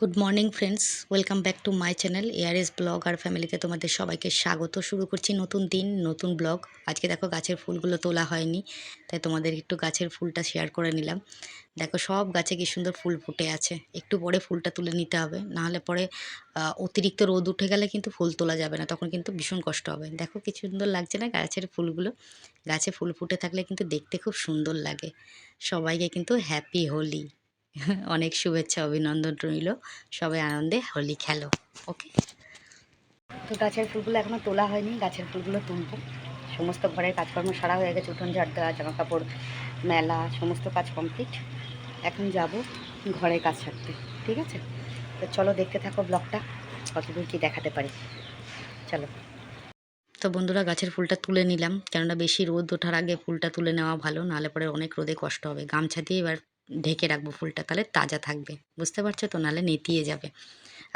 Good morning friends, welcome back to my channel ARS blog আর ফ্যামিলিতে তোমাদের সবাইকে স্বাগত। শুরু করছি নতুন দিন, নতুন ব্লগ। আজকে দেখো গাছের ফুলগুলো তোলা হয়নি, তাই তোমাদের একটু গাছের ফুলটা শেয়ার করে নিলাম। দেখো সব গাছে কি সুন্দর ফুল ফুটে আছে। একটু পরে ফুলটা তুলে নিতে হবে, নাহলে পরে অতিরিক্ত রোদ উঠে গেলে কিন্তু ফুল তোলা যাবে না, তখন কিন্তু ভীষণ কষ্ট হবে। দেখো কি সুন্দর লাগছে না গাছের ফুলগুলো। গাছে ফুল ফুটে থাকলে কিন্তু দেখতে খুব সুন্দর লাগে। সবাইকে কিন্তু হ্যাপি হোলি, অনেক শুভেচ্ছা অভিনন্দন রইল। সবাই আনন্দে হোলি খেলো। ওকে, তো গাছের ফুলগুলো এখনও তোলা হয়নি, গাছের ফুলগুলো তুলব। সমস্ত ঘরের কাজকর্ম সারা হয়ে গেছে, উঠোন ঝাড় দেওয়া, জামা কাপড় মেলা, সমস্ত কাজ কমপ্লিট। এখন যাব ঘরের কাজ সারতে, ঠিক আছে? তো চলো দেখতে থাকো ব্লগটা, কতদূর কী দেখাতে পারি। চলো। তো বন্ধুরা, গাছের ফুলটা তুলে নিলাম, কেননা বেশি রোদ ওঠার আগে ফুলটা তুলে নেওয়া ভালো, নাহলে পরে অনেক রোদে কষ্ট হবে। গামছা দিয়ে এবার ঢেকে রাখবো ফুলটা, তাহলে তাজা থাকবে, বুঝতে পারছো তো, নাহলে নেতিয়ে যাবে।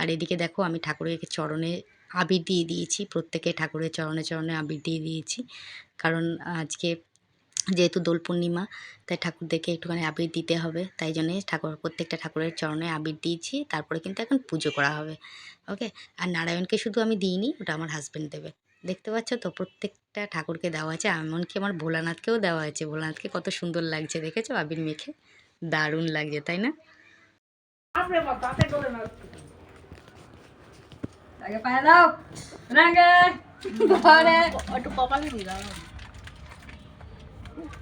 আর এদিকে দেখো আমি ঠাকুরের চরণে আবির দিয়ে দিয়েছি, প্রত্যেকে ঠাকুরের চরণে চরণে আবির দিয়ে দিয়েছি। কারণ আজকে যেহেতু দোল পূর্ণিমা, তাই ঠাকুরদেরকে একটুখানি আবির দিতে হবে, তাই জন্যে প্রত্যেকটা ঠাকুরের চরণে আবির দিয়েছি। তারপরে কিন্তু এখন পুজো করা হবে। ওকে, আর নারায়ণকে শুধু আমি দিইনি, ওটা আমার হাজব্যান্ড দেবে। দেখতে পাচ্ছ তো, প্রত্যেকটা ঠাকুরকে দেওয়া আছে, এমনকি আমার ভোলানাথকেও দেওয়া আছে। ভোলানাথকে কত সুন্দর লাগছে দেখেছো আবির মেখে, দারুণ লাগছে, তাই না?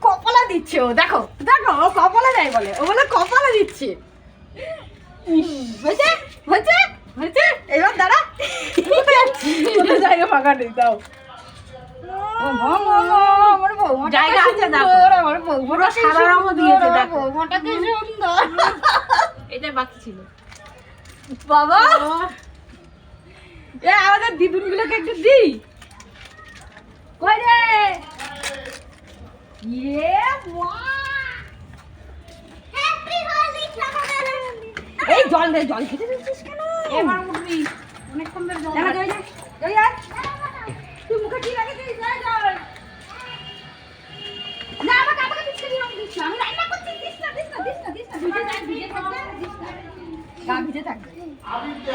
কপালে দিচ্ছে ও, দেখো দেখো, ও কপালে দেয় বলে, ও বলে কপালে দিচ্ছে। হয়েছে হয়েছে হয়েছে, এবার দাঁড়া, কোথায় জায়গা ফাঁকা নেই, দাও। জায়গা আছে, দেখো আমার বৌমাটা সাদা রঙ দিয়েছে, দেখো বৌমাটা কি সুন্দর। এটা বাকি ছিল বাবা। এ আমাদের দিদুন গুলোকে একটু দিই, কই রে? ইয়ে মা, হ্যাপি হোলি ঠাকুর। এই জল দে, জল খেতে দিচ্ছিস কেন? এবার উঠবি, অনেকক্ষণ ধরে জল দে। যাই যাই, তুই মুখে কি লাগিয়েছিস? যাই জল না, আমাকে দিস না, দিস না, আমি রান্না করছি, দিস না দিস না দিস না দিস না, ভিজে থাকবে, দিস না, গা ভিজে থাকবে। আবিতে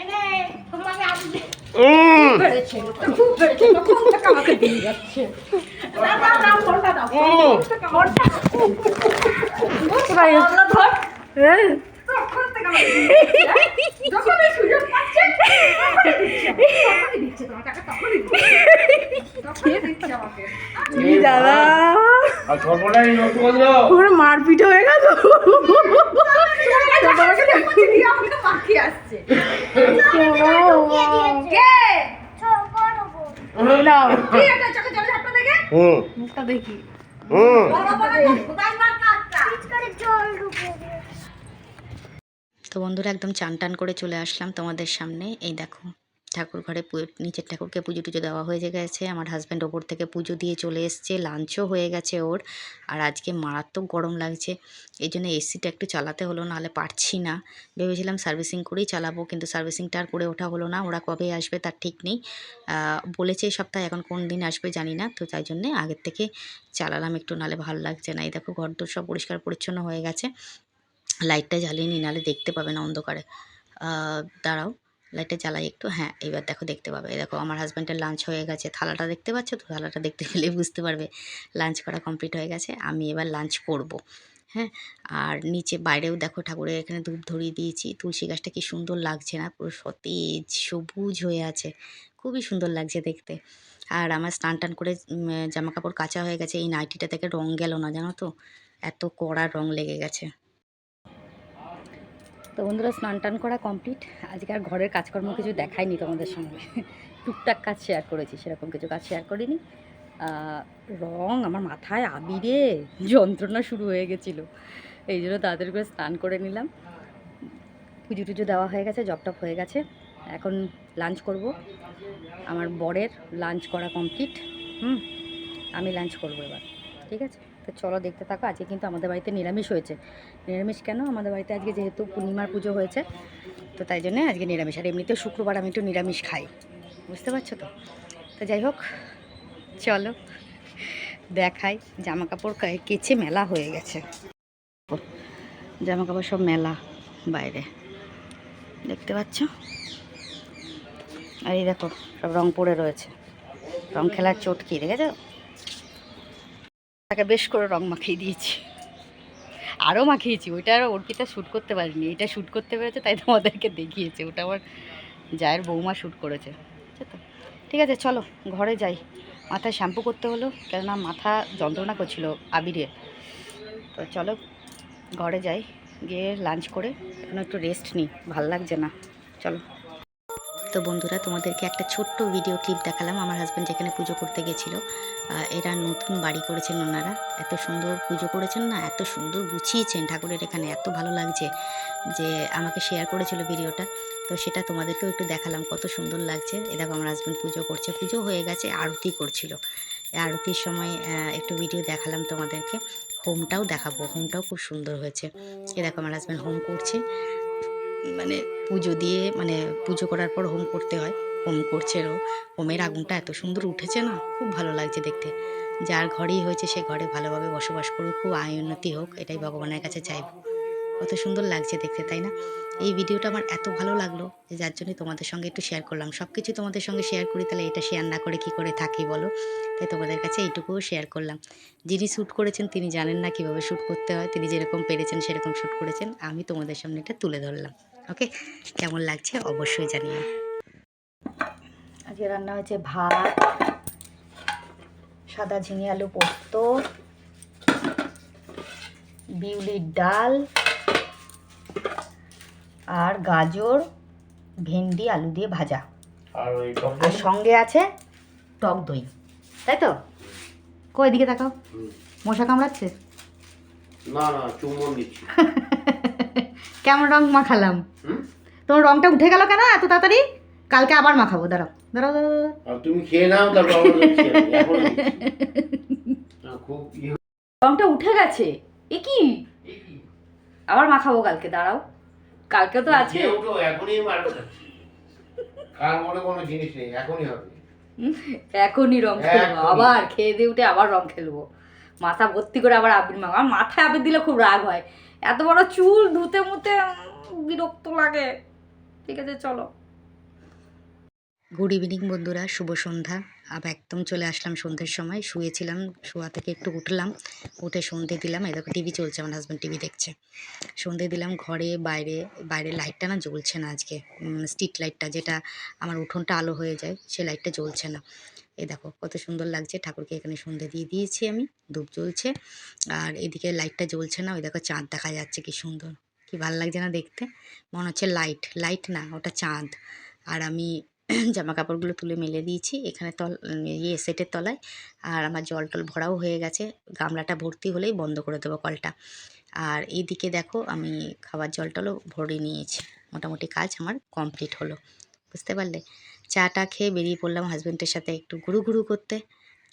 এনে তোমাকে আবিতে বেড়েছে, খুব বেড়েছে, তখন থেকে আমাকে দিয়ে যাচ্ছে। দাও দাও, ফোনটা দাও, ফোনটা ভাই আল্লাহ ধর, তখন থেকে আমাকে যখন এই সুযোগ পাচ্ছে তখনই দিচ্ছে, তোমার টাকা তখনই দিচ্ছে আমাকে। কি দাদা, আর সর্বনাই নষ্ট করে দাও, পুরো মারপিট হয়ে গেল। আমি তো বাকি আসছে কে নাও, কি এটা চোখে জল ঝাপটা দেখে, মুখটা দেখি। তো বন্ধুরা, একদম চান টান করে চলে আসলাম তোমাদের সামনে। এই দেখো ঠাকুর ঘরে নিচের ঠাকুরকে পুজো টুজো দেওয়া হয়ে গেছে। আমার হাজব্যান্ড ওপর থেকে পুজো দিয়ে চলে এসছে, লাঞ্চও হয়ে গেছে ওর। আর আজকে মারাত্মক গরম লাগছে, এই জন্য এসিটা একটু চালাতে হলো, নাহলে পারছি না। ভেবেছিলাম সার্ভিসিং করেই চালাবো, কিন্তু সার্ভিসিংটা আর করে ওঠা হলো না। ওরা কবে আসবে তার ঠিক নেই, বলেছে এই সপ্তাহে, এখন কোন দিন আসবে জানি না। তো তাই জন্যে আগের থেকে চালালাম একটু, নাহলে ভালো লাগছে না। এই দেখো ঘর তো সব পরিষ্কার পরিচ্ছন্ন হয়ে গেছে। লাইটটা জ্বালিয়ে নি, নাহলে দেখতে পাবে না অন্ধকারে। দাঁড়াও, লাইটটা জ্বালাই একটু। হ্যাঁ, এবার দেখো দেখতে পাবে। এই দেখো আমার হাজব্যান্ডের লাঞ্চ হয়ে গেছে, থালাটা দেখতে পাচ্ছ তো? থালাটা দেখতে পেলে বুঝতে পারবে লাঞ্চ করা কমপ্লিট হয়ে গেছে। আমি এবার লাঞ্চ করব। হ্যাঁ, আর নিচে বাইরেও দেখো ঠাকুরের এখানে ধূপ ধরিয়ে দিয়েছি। তুলসী গাছটা কি সুন্দর লাগছে না, পুরো সতেজ সবুজ হয়ে আছে, খুবই সুন্দর লাগছে দেখতে। আর আমার স্নান টান করে জামা কাপড় কাচা হয়ে গেছে। এই নাইটিটা থেকে রং গেল না, জানো তো, এত কড়া রং লেগে গেছে। তো বন্ধুরা, স্নান টান করা কমপ্লিট। আজকে আর ঘরের কাজকর্ম কিছু দেখাইনি তোমাদের সঙ্গে, টুকটাক কাজ শেয়ার করেছি, সেরকম কিছু কাজ শেয়ার করিনি। রং আমার মাথায় আবিরে যন্ত্রণা শুরু হয়ে গেছিলো, এই জন্য তাড়াতাড়ি করে স্নান করে নিলাম। পুজো টুজো দেওয়া হয়ে গেছে, জব টপ হয়ে গেছে। এখন লাঞ্চ করব। আমার বরের লাঞ্চ করা কমপ্লিট। আমি লাঞ্চ করবো এবার, ঠিক আছে? তো চলো দেখতে থাকো। আজকে কিন্তু আমাদের বাড়িতে নিরামিষ হয়েছে। নিরামিষ কেন, আমাদের বাড়িতে আজকে যেহেতু পূর্ণিমার পুজো হয়েছে, তো তাই জন্যে আজকে নিরামিষ। আর এমনিতেও শুক্রবার আমি একটু নিরামিষ খাই, বুঝতে পারছো তো? তো যাই হোক, চলো দেখাই। জামা কাপড় কেচে মেলা হয়ে গেছে। জামা কাপড় সব মেলা বাইরে, দেখতে পাচ্ছ। আর এই দেখো সব রং পড়ে রয়েছে, রং খেলার চোটকি দেখেছো। তাকে বেশ করে রং মাখিয়ে দিয়েছি, আরও মাখিয়েছি। ওইটা আর অর্পিতা শ্যুট করতে পারিনি, এটা শ্যুট করতে পেরেছে তাই তোমাদেরকে দেখিয়েছে। ওটা আমার জায়ের বৌমা শ্যুট করেছে, বুঝছো তো। ঠিক আছে চলো ঘরে যাই, মাথায় শ্যাম্পু করতে হলো কেননা মাথা যন্ত্রণা করছিল আবিরে। তো চলো ঘরে যাই, গিয়ে লাঞ্চ করে এখন একটু রেস্ট নিই, ভাল লাগছে না। চলো। তো বন্ধুরা তোমাদেরকে একটা ছোট্ট ভিডিও ক্লিপ দেখালাম আমার হাজব্যান্ড যেখানে পুজো করতে গেছিলো। এরা নতুন বাড়ি করেছেন ওনারা, এত সুন্দর পুজো করেছেন না, এত সুন্দর গুছিয়েছেন ঠাকুরের এখানে, এত ভালো লাগছে যে আমাকে শেয়ার করেছিল ভিডিওটা। তো সেটা তোমাদেরকেও একটু দেখালাম, কত সুন্দর লাগছে। এ দেখো আমার হাজব্যান্ড পুজো করছে, পুজো হয়ে গেছে, আরতি করছিল। আরতির সময় একটু ভিডিও দেখালাম তোমাদেরকে, হোমটাও দেখাবো, হোমটাও খুব সুন্দর হয়েছে। এ দেখো আমার হাজব্যান্ড হোম করছে, মানে পুজো দিয়ে, মানে পুজো করার পর হোম করতে হয়, হোম করছে। হোমের আগুনটা এত সুন্দর উঠেছে না, খুব ভালো লাগছে দেখতে। যার ঘরেই হয়েছে সে ঘরে ভালোভাবে বসবাস করুক, খুব আয় উন্নতি হোক, এটাই ভগবানের কাছে চাইব। কত সুন্দর লাগছে দেখতে, তাই না? এই ভিডিওটা আমার এত ভালো লাগলো যে যার জন্য তোমাদের সঙ্গে একটু শেয়ার করলাম। সব কিছু তোমাদের সঙ্গে শেয়ার করি, তাহলে এটা শেয়ার না করে কি করে থাকি বলো। তাই তোমাদের কাছে এইটুকুও শেয়ার করলাম। যিনি শ্যুট করেছেন তিনি জানেন না কীভাবে শ্যুট করতে হয়, তিনি যেরকম পেরেছেন সেরকম শ্যুট করেছেন, আমি তোমাদের সামনে এটা তুলে ধরলাম। ওকে, কেমন লাগছে অবশ্যই জানিও। আজকে রান্না হয়েছে ভাত, সাদা ঝিঙে আলু পোস্ত, বিউলির ডাল, আর গাজর ভেন্ডি আলু দিয়ে ভাজা, আর সঙ্গে আছে টক দই, তাই তো? কই দিকে তাকাও, মশা কামড়াচ্ছে? না না, চুম্বন দিচ্ছি। কেমন রং মাখালাম? তোমার রংটা উঠে গেল কেন এত তাড়াতাড়ি? কালকে আবার মাখাবো, দাঁড়াও দাঁড়াও দাঁড়াও। আর তুমি খেয়ে নাও, তারপর আবার দিচ্ছি আমি, এখন দিচ্ছি। না, খুব রংটা উঠে গেছে, এ কি? আবার মাখাবো কালকে, দাঁড়াও, কালকে তো আছে। খেয়ে উঠো, এখনই মারতে যাচ্ছি। কার মনে কোনো জিনিস নেই, এখনই হবে। এখনই রং খেলবো, এখনই। আবার খেয়ে দিয়ে উঠে আবার রং খেলবো, মাথা ভর্তি করে আবার আবির মাখবো। আমার মাথায় আবির দিলে খুব রাগ হয়, এত বড় চুল ধুতে মুতে বিরক্ত লাগে। ঠিক আছে চলো। গুড ইভিনিং বন্ধুরা, শুভ সন্ধ্যা। আবার একদম চলে আসলাম সন্ধ্যের সময়, শুয়েছিলাম, শোয়া থেকে একটু উঠলাম, উঠে সন্ধ্যে দিলাম। এই দেখো টিভি চলছে, আমার হাজব্যান্ড টিভি দেখছে। সন্ধ্যে দিলাম ঘরে, বাইরে। বাইরে লাইটটা না জ্বলছে না আজকে, স্ট্রিট লাইটটা যেটা আমার উঠোনটা আলো হয়ে যায়, সে লাইটটা জ্বলছে না। এই দেখো কত সুন্দর লাগছে, ঠাকুরকে এখানে সন্ধ্যে দিয়ে দিয়েছি আমি, ধূপ জ্বলছে। আর এদিকে লাইটটা জ্বলছে না, ওই দেখো চাঁদ দেখা যাচ্ছে, কি সুন্দর, কি ভালো লাগছে না দেখতে। মনে হচ্ছে লাইট, লাইট না, ওটা চাঁদ। আর আমি জামা কাপড়গুলো তুলে মেলে দিয়েছি এখানে সেটের তলায়। আর আমার জল টল ভরাও হয়ে গেছে, গামলাটা ভর্তি হলেই বন্ধ করে দেবো কলটা। আর এইদিকে দেখো আমি খাবার জল টলও ভরে নিয়েছি, মোটামুটি কাজ আমার কমপ্লিট হলো, বুঝতে পারলে। চাটা খেয়ে বেরিয়ে পড়লাম হাজব্যান্ডের সাথে একটু ঘুরু ঘুরু করতে।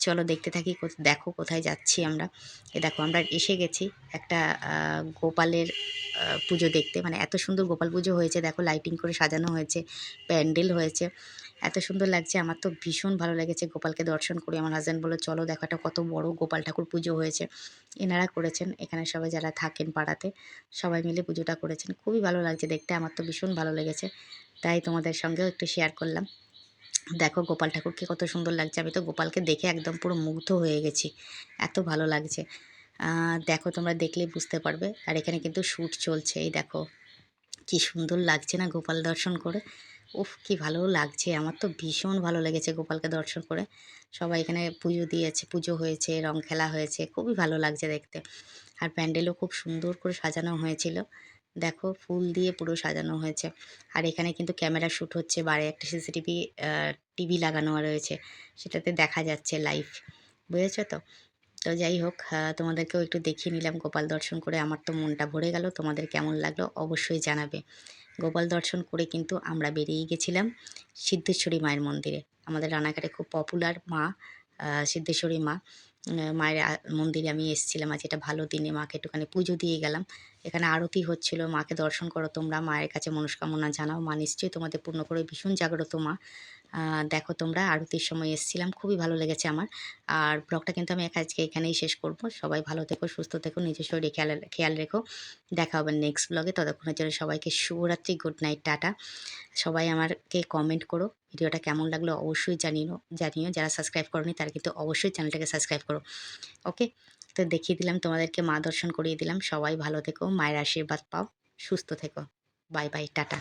চলো দেখতে থাকি, দেখো কোথায় যাচ্ছি আমরা। এ দেখো আমরা এসে গেছি একটা গোপালের পুজো দেখতে, মানে এত সুন্দর গোপাল পুজো হয়েছে, দেখো লাইটিং করে সাজানো হয়েছে, প্যান্ডেল হয়েছে, এত সুন্দর লাগছে। আমার তো ভীষণ ভালো লেগেছে গোপালকে দর্শন করে। আমার হাজব্যান্ড বললো চলো দেখো একটা কত বড় গোপাল ঠাকুর পুজো হয়েছে, এনারা করেছেন এখানে সবাই যারা থাকেন পাড়াতে, সবাই মিলে পুজোটা করেছেন, খুবই ভালো লাগছে দেখতে, আমার তো ভীষণ ভালো লেগেছে, তাই তোমাদের সঙ্গেও একটু শেয়ার করলাম। দেখো গোপাল ঠাকুরকে কত সুন্দর লাগছে, আমি তো গোপালকে দেখে একদম পুরো মুগ্ধ হয়ে গেছি, এত ভালো লাগছে। দেখো তোমরা দেখলেই বুঝতে পারবে। আর এখানে কিন্তু শ্যুট চলছে, এই দেখো কি সুন্দর লাগছে না গোপাল দর্শন করে, উফ কি ভালো লাগছে, আমার তো ভীষণ ভালো লেগেছে গোপালকে দর্শন করে। সবাই এখানে পুজো দিয়েছে, পুজো হয়েছে, রং খেলা হয়েছে, খুবই ভালো লাগছে দেখতে। আর প্যান্ডেলও খুব সুন্দর করে সাজানো হয়েছিল, দেখো ফুল দিয়ে পুরো সাজানো হয়েছে। আর এখানে কিন্তু ক্যামেরা শ্যুট হচ্ছে, বারে একটা সিসিটিভি টিভি লাগানো রয়েছে, সেটাতে দেখা যাচ্ছে লাইভ, বুঝেছো তো। তো যাই হোক, তোমাদেরকেও একটু দেখিয়ে নিলাম গোপাল দর্শন করে, আমার তো মনটা ভরে গেল। তোমাদের কেমন লাগলো অবশ্যই জানাবে। গোপাল দর্শন করে কিন্তু আমরা বেরিয়ে গেছিলাম সিদ্ধেশ্বরী মায়ের মন্দিরে, আমাদের রানাঘাটে খুব পপুলার মা, সিদ্ধেশ্বরী মা। মায়ের মন্দিরে আমি এসেছিলাম আজ, এটা ভালো দিনে মাকে একটুখানি পুজো দিয়ে গেলাম। এখানে আরতি হচ্ছিল, মাকে দর্শন করো তোমরা, মায়ের কাছে মনস্কামনা জানাও, মা নিশ্চয়ই তোমাদের পূর্ণ করে, ভীষণ জাগ্রত মা। দেখো তোমরা আরতির সময় এসেছিলাম, খুবই ভালো লেগেছে আমার। আর ব্লগটা কিন্তু আমি আজকে এখানেই শেষ করব। সবাই ভালো থেকো, সুস্থ থেকো, নিজের শরীরে খেয়াল রেখো। দেখা হবে নেক্সট ব্লগে। ততক্ষণের জন্য সবাইকে শুভরাত্রি, গুড নাইট, টাটা। সবাই আমাকে কমেন্ট করো ভিডিওটা কেমন লাগলো, অবশ্যই জানিও। যারা সাবস্ক্রাইব করোনি তারা কিন্তু অবশ্যই চ্যানেলটাকে সাবস্ক্রাইব করো। ওকে, তো দেখিয়ে দিলাম তোমাদেরকে, মা দর্শন করিয়ে দিলাম। সবাই ভালো থেকো, মায়ের আশীর্বাদ পাও, সুস্থ থেকো। Bye bye, tata.